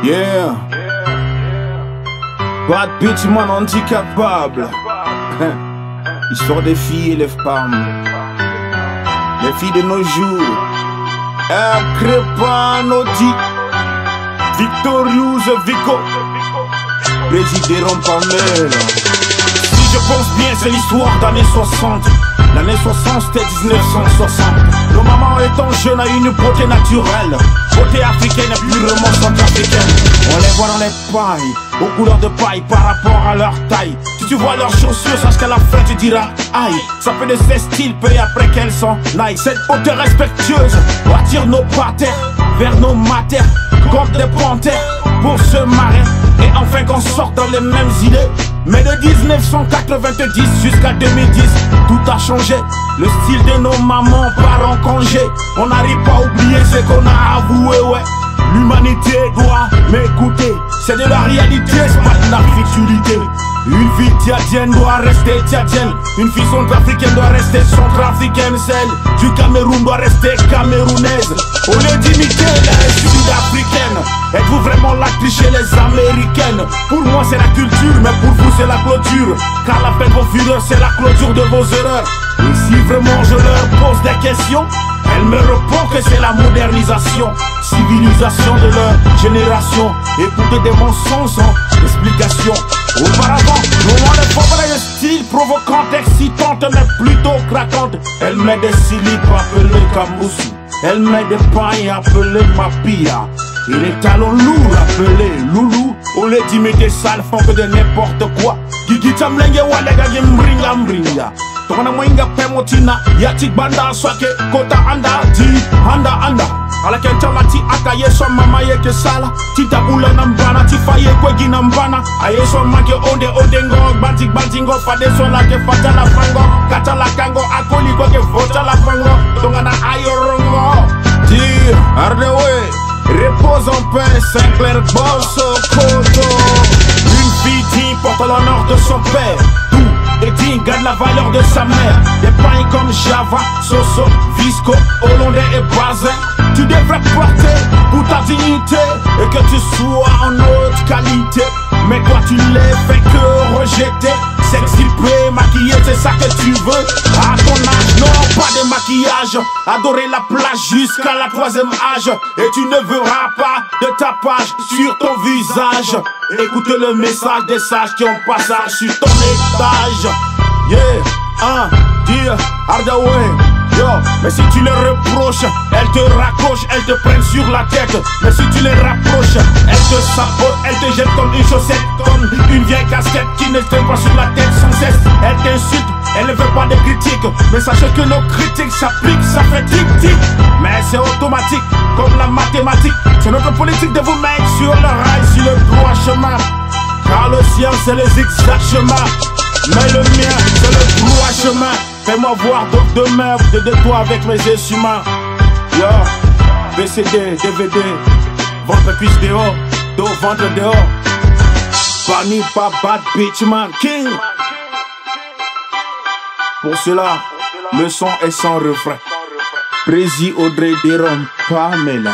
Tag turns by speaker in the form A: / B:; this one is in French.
A: Yeah. Bad bitch man handicapable. Histoire des filles et les femmes. Les filles de nos jours. Crepanodi. Victorious Vico. Présidéront Pamela. Si je pense bien, c'est l'histoire d'années 60. L'année 60 c'était 1960. Nos mamans étant jeunes a une beauté naturelle. Beauté africaine et purement centrafricaine. On les voit dans les pailles, aux couleurs de paille par rapport à leur taille. Si tu vois leurs chaussures, sache qu'à la fin tu diras aïe. Ça fait de ces styles, peu après qu'elles s'en aillent. Cette beauté respectueuse attire nos parterres vers nos matères, comme des panthères pour se marrer. Et enfin qu'on sorte dans les mêmes idées. Mais de 1990 jusqu'à 2010, tout a changé. Le style de nos mamans part en congé. On n'arrive pas à oublier ce qu'on a avoué, ouais. L'humanité doit m'écouter. C'est de la réalité, c'est pas de la futilité. Une fille tchadienne doit rester tchadienne. Une fille centrafricaine doit rester centrafricaine. Celle du Cameroun doit rester camerounaise. Au lieu d'imiter les sud-africaines, êtes-vous vraiment là chez les américaines? Pour moi c'est la culture, mais pour vous c'est la clôture. Car la fin de vos fureurs c'est la clôture de vos erreurs. Et si vraiment je leur pose des questions, elles me répondent que c'est la modernisation, civilisation de leur génération. Écoutez des mensonges sans explication. Auparavant, nous les pauvres de style provocante, excitante, mais plutôt craquante. Elle met des silips appelés Kamoussou. Elle met des pailles appelées Mapia. Et les talons lourds appelés Loulou. On les dit mais des sales font que de n'importe quoi. Gigi tamlenge walega mringa mringa. Tokana mwinga pemotina yatik banda swake kota anda di anda. Ala kenta mati akaye so mama yeke sala. Tita bula nambana tifaye kwegi nambana. Aye so make onde ngo bantingo fade so la ke fata la fango. Kata la kango akoli kweke vota la fango. Tongana ayorongo. Di ardewe. Repose en paix, Sinclair Bosso Koto. Une fille digne porte l'honneur de son père. Tout est digne, garde la valeur de sa mère. Des pains comme Java, Soso, Visco, Hollandais et Bazin. Tu devrais porter pour ta dignité et que tu sois en haute qualité. Mais toi tu l'es fait que rejeter. S'exhiber, maquiller, c'est ça que tu veux. À ton âge, non, pas de maquillage. Adorer la plage jusqu'à la 3e âge. Et tu ne verras pas de tapage sur ton visage. Écoute le message des sages qui ont passage sur ton étage. Yeah, dear, Hardaway. Yo, mais si tu les reproches, elles te raccrochent, elles te prennent sur la tête. Mais si tu les rapproches, elles te sabotent, elles te jettent comme une chaussette, comme une vieille casquette qui ne tient pas sur la tête sans cesse. Elles t'insultent, elles ne veulent pas de critiques. Mais sachez que nos critiques s'appliquent, ça fait tic-tic. Mais c'est automatique, comme la mathématique. C'est notre politique de vous mettre sur le rail, sur le droit chemin. Car le sien c'est le zigzag chemin. Mais le mien c'est le droit chemin. Fais-moi voir d'autres demain, de toi avec mes yeux humains. Yo, BCD, DVD, ventre cuisse dehors, dos ventre dehors. Banni par bad bitch man, king. Pour cela, le son est sans refrain. Prési Audrey Deron, Pamela.